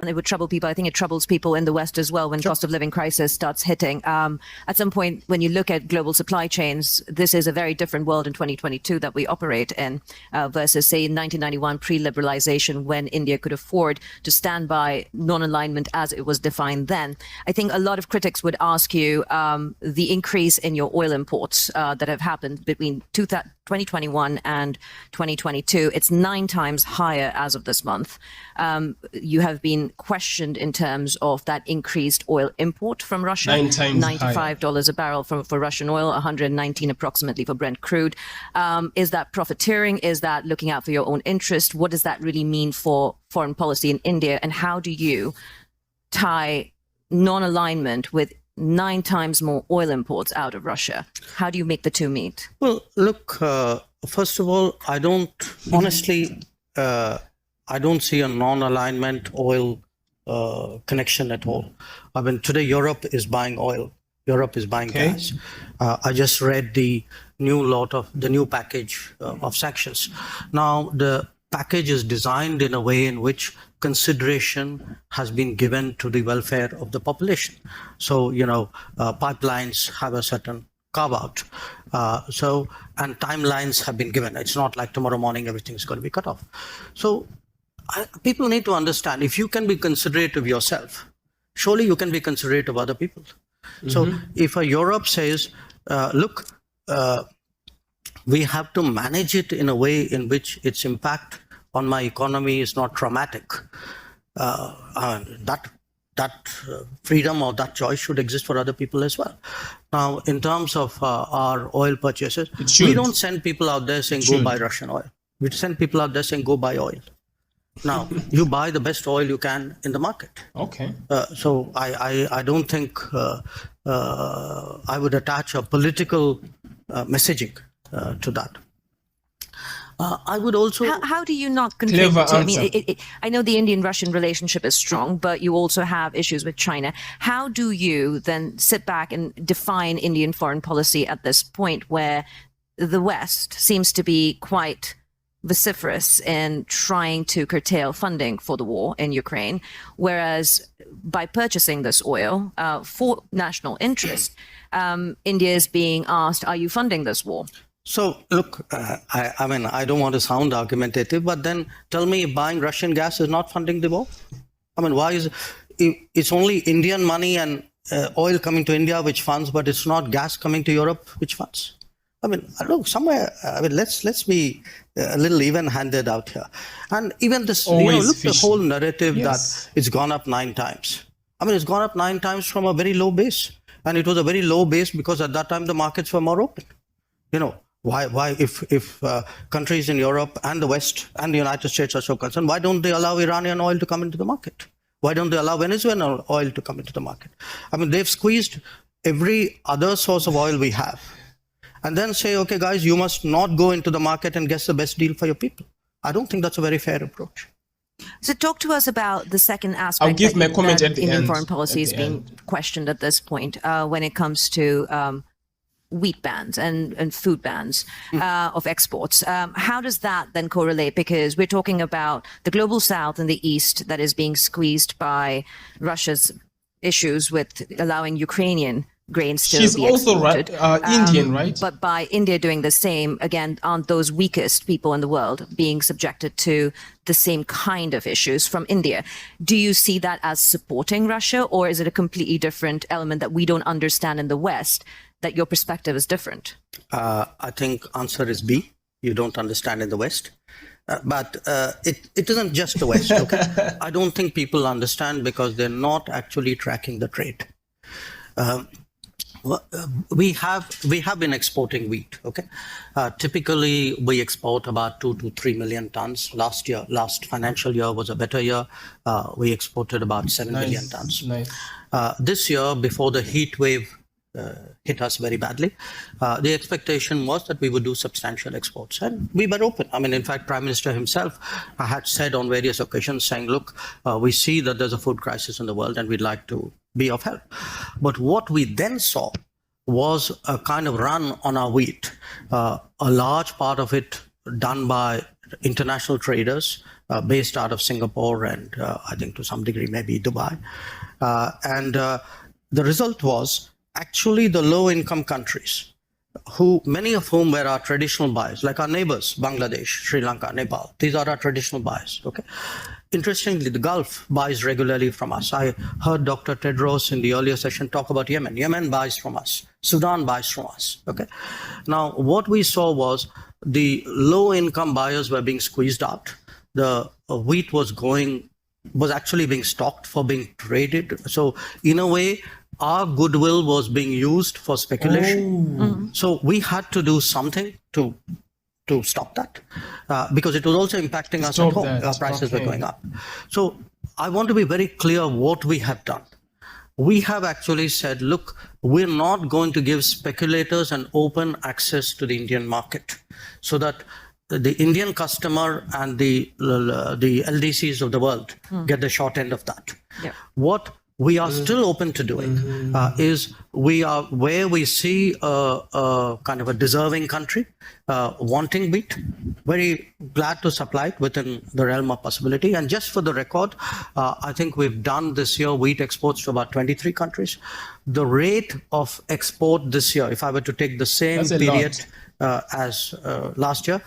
It would trouble people. I think it troubles people in the West as well when cost of living crisis starts hitting. At some point, when you look at global supply chains, this is a very different world in 2022 that we operate in versus, say, in 1991 pre-liberalization, when India could afford to stand by non-alignment as it was defined then. I think a lot of critics would ask you the increase in your oil imports that have happened between 2021 and 2022. It's 9 times higher as of this month. You have been questioned in terms of that increased oil import from Russia. 9 times $95 higher. a barrel for Russian oil, 119 approximately for Brent crude. Is that profiteering? Is that looking out for your own interest? What does that really mean for foreign policy in India? And how do you tie non-alignment with 9 times more oil imports out of Russia? How do you make the two meet? Well, look, first of all, I don't see a non-alignment oil connection at all. I mean, today Europe is buying oil. Europe is buying gas. I just read the new package of sanctions. Now, the package is designed in a way in which consideration has been given to the welfare of the population. So, pipelines have a certain carve out. And timelines have been given. It's not like tomorrow morning everything's going to be cut off. So people need to understand, if you can be considerate of yourself, surely you can be considerate of other people. So if a Europe says, look, we have to manage it in a way in which its impact on my economy is not traumatic, that freedom or that choice should exist for other people as well. Now, in terms of our oil purchases, we don't send people out there saying, go buy Russian oil. We send people out there saying, go buy oil. Now, you buy the best oil you can in the market. Okay. So I don't think I would attach a political messaging to that. I would also... How do you not contribute to... I mean, I know the Indian-Russian relationship is strong, but you also have issues with China. How do you then sit back and define Indian foreign policy at this point where the West seems to be quite vociferous in trying to curtail funding for the war in Ukraine, whereas by purchasing this oil for national interest, India is being asked, are you funding this war? So, look, I mean, I don't want to sound argumentative, but then tell me if buying Russian gas is not funding the war? I mean, why is it's only Indian money and oil coming to India which funds, but it's not gas coming to Europe which funds? I mean, look, somewhere, I mean, let's be a little even-handed out here. And even this, look, the whole narrative that it's gone up 9 times. I mean, it's gone up 9 times from a very low base. And it was a very low base because at that time the markets were more open. Why if countries in Europe and the West and the United States are so concerned, why don't they allow Iranian oil to come into the market? Why don't they allow Venezuelan oil to come into the market? I mean, they've squeezed every other source of oil we have. And then say, okay, guys, you must not go into the market and get the best deal for your people. I don't think that's a very fair approach. So talk to us about the second aspect. I'll give my comment at the Indian end. foreign policy is being questioned at this point when it comes to wheat bans and food bans of exports. How does that then correlate? Because we're talking about the global south and the east that is being squeezed by Russia's issues with allowing Ukrainian grains to She's be also exported. Indian, right? But by India doing the same, again, aren't those weakest people in the world being subjected to the same kind of issues from India? Do you see that as supporting Russia, or is it a completely different element that we don't understand in the West, that your perspective is different? I think answer is B. You don't understand in the West. But it isn't just the West, okay? I don't think people understand because they're not actually tracking the trade. We have been exporting wheat, okay? Typically, we export about 2 to 3 million tons. Last financial year was a better year. We exported about 7 million tons. Nice. This year, before the heat wave hit us very badly, the expectation was that we would do substantial exports, and we were open. I mean, in fact, Prime Minister himself had said on various occasions, saying, look, we see that there's a food crisis in the world and we'd like to be of help. But what we then saw was a kind of run on our wheat, a large part of it done by international traders based out of Singapore and I think to some degree maybe Dubai. The result was actually the low-income countries, many of whom were our traditional buyers, like our neighbors, Bangladesh, Sri Lanka, Nepal. These are our traditional buyers. Okay. Interestingly, the Gulf buys regularly from us. I heard Dr. Tedros in the earlier session talk about Yemen. Yemen buys from us. Sudan buys from us. Okay. Now, what we saw was the low-income buyers were being squeezed out. The wheat was actually being stocked for being traded. So, in a way, our goodwill was being used for speculation. So we had to do something to stop that because it was also impacting us at home. Our prices were going up. So I want to be very clear what we have done. We have actually said, look, we're not going to give speculators an open access to the Indian market so that the Indian customer and the LDCs of the world get the short end of that. Yeah. What we are still open to doing is where we see a kind of a deserving country wanting wheat, very glad to supply it within the realm of possibility. And just for the record, I think we've done this year wheat exports to about 23 countries. The rate of export this year, if I were to take the same period as last year,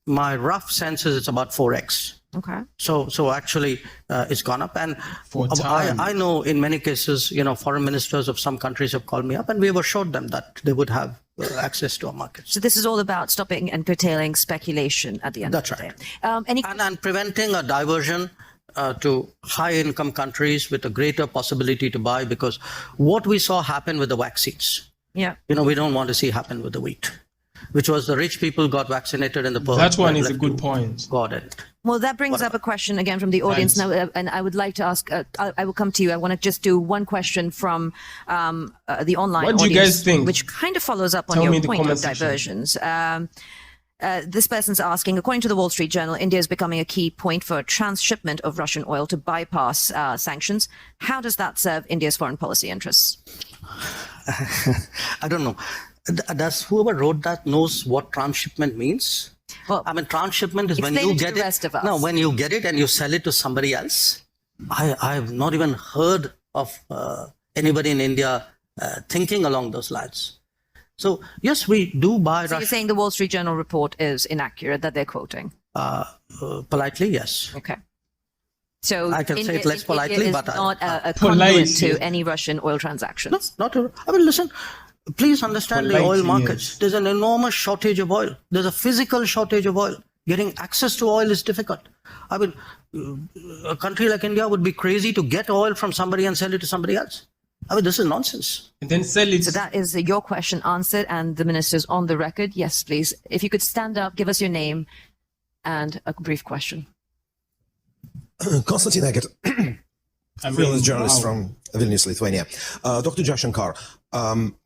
my rough sense is it's about 4x. Okay. So actually, it's gone up, and I know in many cases, foreign ministers of some countries have called me up, and we have assured them that they would have access to our markets. So this is all about stopping and curtailing speculation at the end of the day. And preventing a diversion to high-income countries with a greater possibility to buy, because what we saw happen with the vaccines, we don't want to see happen with the wheat, which was the rich people got vaccinated and the poor. That one is a good point. Got it. Well, that brings up a question again from the audience now, and I would like to ask, I will come to you. I want to just do one question from the online audience. What do you guys think? Which kind of follows up on your point of diversions. This person's asking, according to the Wall Street Journal, India is becoming a key point for transshipment of Russian oil to bypass sanctions. How does that serve India's foreign policy interests? I don't know. Does whoever wrote that knows what transshipment means? Well, I mean, transshipment is when you get it. No, when you get it and you sell it to somebody else. I've not even heard of anybody in India thinking along those lines. So yes, we do buy. So you're saying the Wall Street Journal report is inaccurate that they're quoting? Politely, yes. Okay. So I can say it less politely, it but is not a conduit to any Russian oil transactions. No, I mean, listen. Please understand the oil markets. There's an enormous shortage of oil. There's a physical shortage of oil. Getting access to oil is difficult. I mean, a country like India would be crazy to get oil from somebody and sell it to somebody else. I mean, this is nonsense. And then sell it. So that is your question answered, and the minister's on the record. Yes, please. If you could stand up, give us your name and a brief question. Konstantin Eggert, freelance journalist from Vilnius, Lithuania. Dr. Jaishankar,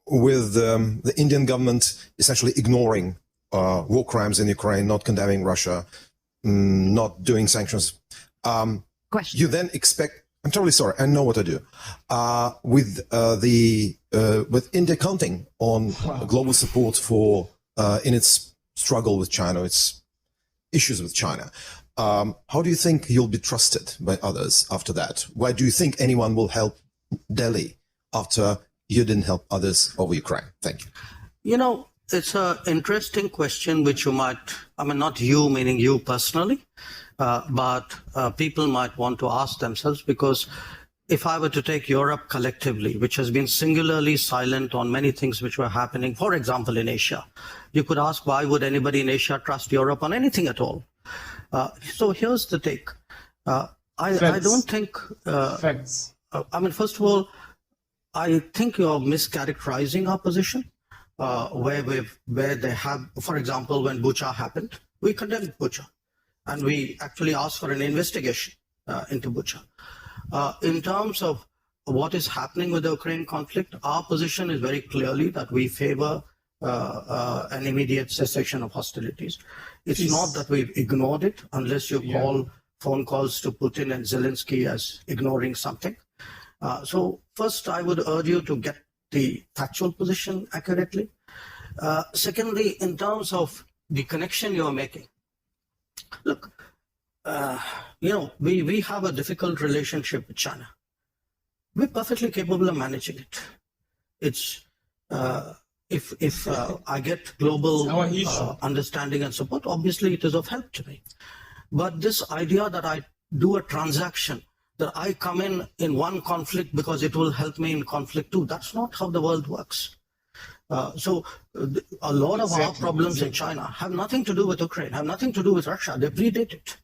with the Indian government essentially ignoring war crimes in Ukraine, not condemning Russia, not doing sanctions, you then expect, I'm totally sorry, I know what I do, with India counting on global support for in its struggle with China, its issues with China. How do you think you'll be trusted by others after that? Why do you think anyone will help Delhi after you didn't help others over Ukraine? Thank you. It's an interesting question, which you might, I mean, not you, meaning you personally, but people might want to ask themselves, because if I were to take Europe collectively, which has been singularly silent on many things which were happening, for example, in Asia, you could ask, why would anybody in Asia trust Europe on anything at all? So here's the take. I don't think... Facts. I mean, first of all, I think you're mischaracterizing our position, where they have, for example, when Bucha happened, we condemned Bucha, and we actually asked for an investigation into Bucha. In terms of what is happening with the Ukraine conflict, our position is very clearly that we favor an immediate cessation of hostilities. It's not that we've ignored it, unless you call phone calls to Putin and Zelensky as ignoring something. So first, I would urge you to get the factual position accurately. Secondly, in terms of the connection you're making, look, we have a difficult relationship with China. We're perfectly capable of managing it. It's if I get global Our issue. understanding and support, obviously it is of help to me. But this idea that I do a transaction, that I come in one conflict because it will help me in conflict too, that's not how the world works. So a lot of our problems in China have nothing to do with Ukraine, have nothing to do with Russia. They predate it.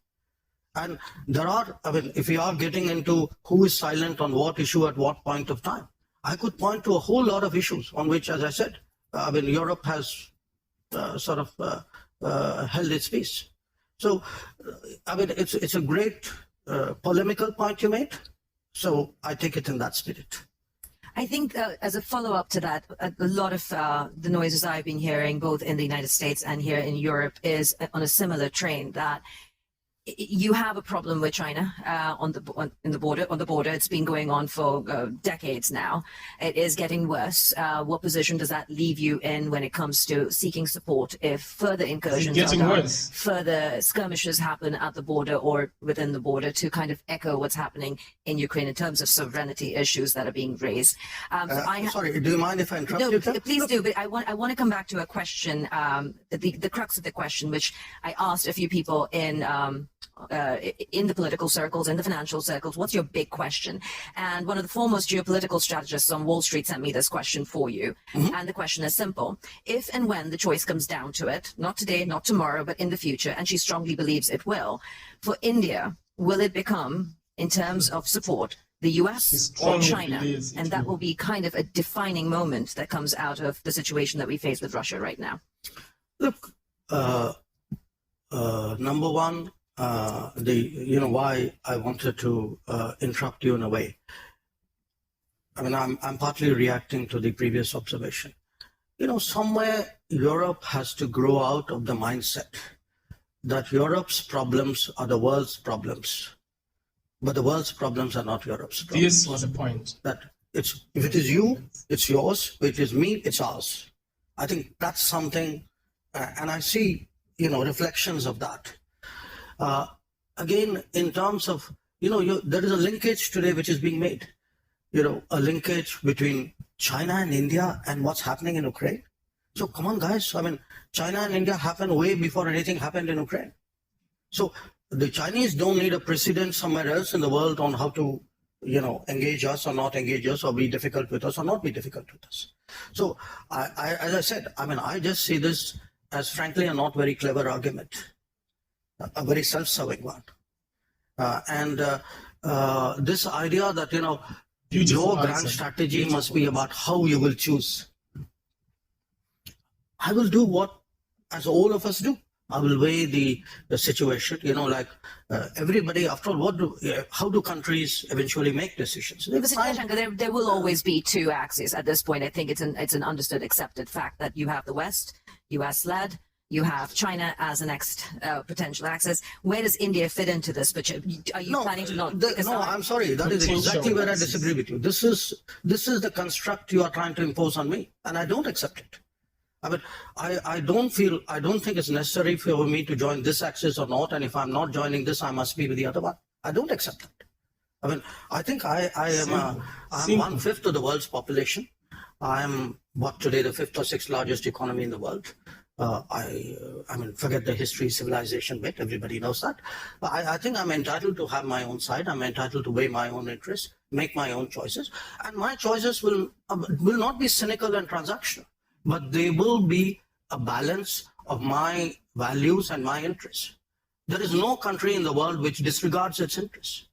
And there are, if we are getting into who is silent on what issue at what point of time, I could point to a whole lot of issues on which, as I said, Europe has sort of held its peace. So, it's a great polemical point you made. So I take it in that spirit. I think as a follow-up to that, a lot of the noises I've been hearing, both in the United States and here in Europe, is on a similar train, that you have a problem with China on the border. It's been going on for decades now. It is getting worse. What position does that leave you in when it comes to seeking support if further incursions are done, further skirmishes happen at the border or within the border, to kind of echo what's happening in Ukraine in terms of sovereignty issues that are being raised? Sorry, do you mind if I interrupt you? Please do. But I want to come back to a question, the crux of the question, which I asked a few people in the political circles, in the financial circles. What's your big question? And one of the foremost geopolitical strategists on Wall Street sent me this question for you. Mm-hmm. And the question is simple. If and when the choice comes down to it, not today, not tomorrow, but in the future, and she strongly believes it will, for India, will it become, in terms of support, the US or China? And that will be kind of a defining moment that comes out of the situation that we face with Russia right now. Look, number one, why I wanted to interrupt you in a way. I'm partly reacting to the previous observation. Somewhere Europe has to grow out of the mindset that Europe's problems are the world's problems, but the world's problems are not Europe's problems. This was the point. That if it is you, it's yours. If it is me, it's ours. I think that's something, and I see, reflections of that. Again, in terms of, there is a linkage today which is being made, a linkage between China and India and what's happening in Ukraine. So come on, guys. China and India happened way before anything happened in Ukraine. So the Chinese don't need a precedent somewhere else in the world on how to, engage us or not engage us, or be difficult with us or not be difficult with us. So as I said, I just see this as frankly a not very clever argument. A very self-serving one. This idea that, your grand strategy must be about how you will choose. I will do what, as all of us do. I will weigh the situation, everybody, after all, how do countries eventually make decisions? Jaishankar, there will always be two axes at this point. I think it's an understood, accepted fact that you have the West, US-led, you have China as the next potential axis. Where does India fit into this? But are you planning to not? No, I'm sorry. That is exactly where I disagree with you. This is the construct you are trying to impose on me, and I don't accept it. I don't think it's necessary for me to join this axis or not. And if I'm not joining this, I must be with the other one. I don't accept that. I think I'm 1/5 of the world's population. I'm today the 5th or 6th largest economy in the world. Forget the history, civilization bit. Everybody knows that. But I think I'm entitled to have my own side. I'm entitled to weigh my own interests, make my own choices. And my choices will not be cynical and transactional, but they will be a balance of my values and my interests. There is no country in the world which disregards its interests.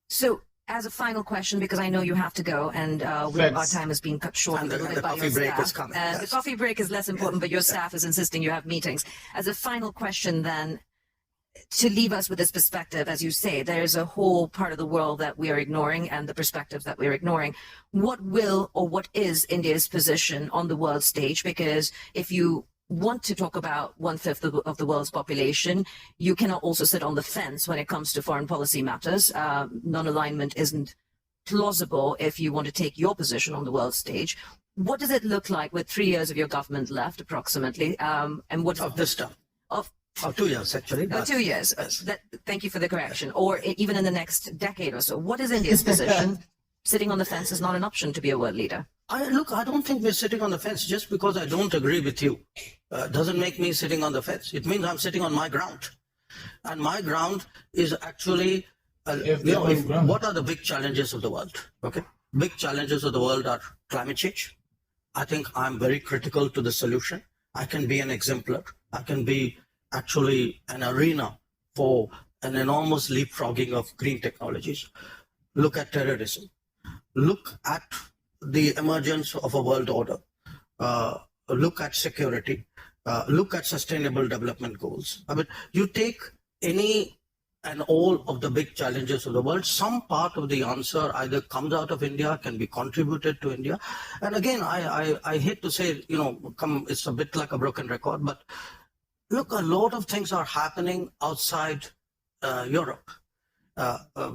So, as a final question, because I know you have to go, and our time has been cut short a little bit by your staff. The coffee break is coming. The coffee break is less important, but your staff is insisting you have meetings. As a final question, then, to leave us with this perspective, as you say, there's a whole part of the world that we are ignoring and the perspectives that we're ignoring. What is India's position on the world stage? Because if you want to talk about 1/5 of the world's population, you cannot also sit on the fence when it comes to foreign policy matters. Non-alignment isn't plausible if you want to take your position on the world stage. What does it look like with 3 years of your government left, approximately? And what of this term? 2 years actually. but- 2 years. Yes. Thank you for the correction. Or even in the next decade or so. What is India's position? Sitting on the fence is not an option to be a world leader. I don't think we're sitting on the fence. Just because I don't agree with you doesn't make me sitting on the fence. It means I'm sitting on my ground. And my ground is actually, what are the big challenges of the world? Okay. Big challenges of the world are climate change. I think I'm very critical to the solution. I can be an exemplar. I can be actually an arena for an enormous leapfrogging of green technologies. Look at terrorism. Look at the emergence of a world order. Look at security. Look at sustainable development goals. I mean, you take any and all of the big challenges of the world, some part of the answer either comes out of India, can be contributed to India. And again, I hate to say, it's a bit like a broken record, but look, a lot of things are happening outside Europe.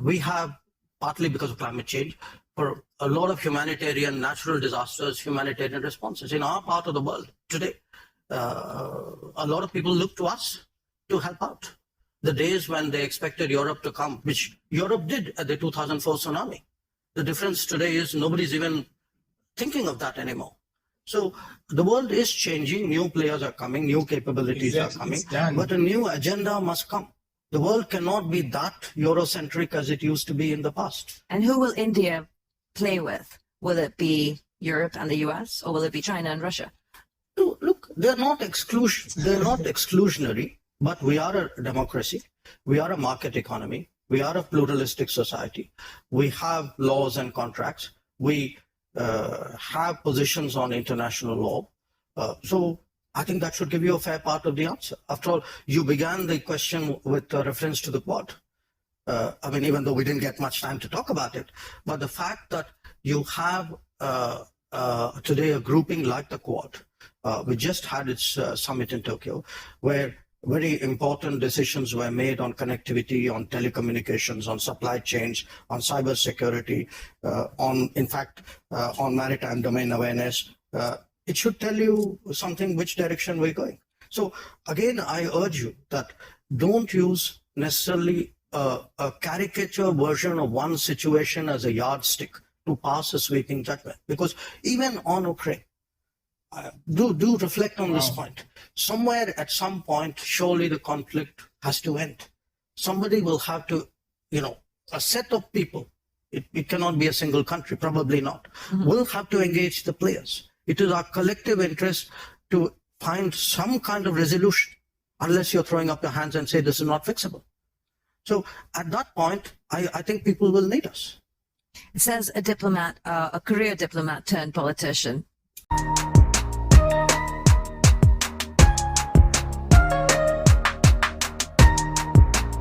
We have, partly because of climate change, for a lot of humanitarian, natural disasters, humanitarian responses. In our part of the world today, a lot of people look to us to help out. The days when they expected Europe to come, which Europe did at the 2004 tsunami. The difference today is nobody's even thinking of that anymore. So the world is changing, new players are coming, new capabilities are coming, but a new agenda must come. The world cannot be that Eurocentric as it used to be in the past. And who will India play with? Will it be Europe and the US, or will it be China and Russia? Look, they're not exclusionary, but we are a democracy. We are a market economy. We are a pluralistic society. We have laws and contracts. We have positions on international law. So I think that should give you a fair part of the answer. After all, you began the question with reference to the Quad. Even though we didn't get much time to talk about it, but the fact that you have today a grouping like the Quad, we just had its summit in Tokyo, where very important decisions were made on connectivity, on telecommunications, on supply chains, on cybersecurity, on maritime domain awareness. It should tell you something, which direction we're going. So again, I urge you that don't use necessarily a caricature version of one situation as a yardstick to pass a sweeping judgment. Because even on Ukraine, do reflect on this point. Somewhere at some point, surely the conflict has to end. Somebody will have to, a set of people, it cannot be a single country, probably not, will have to engage the players. It is our collective interest to find some kind of resolution, unless you're throwing up your hands and say this is not fixable. So at that point, I think people will need us. It says a diplomat, a career diplomat turned politician.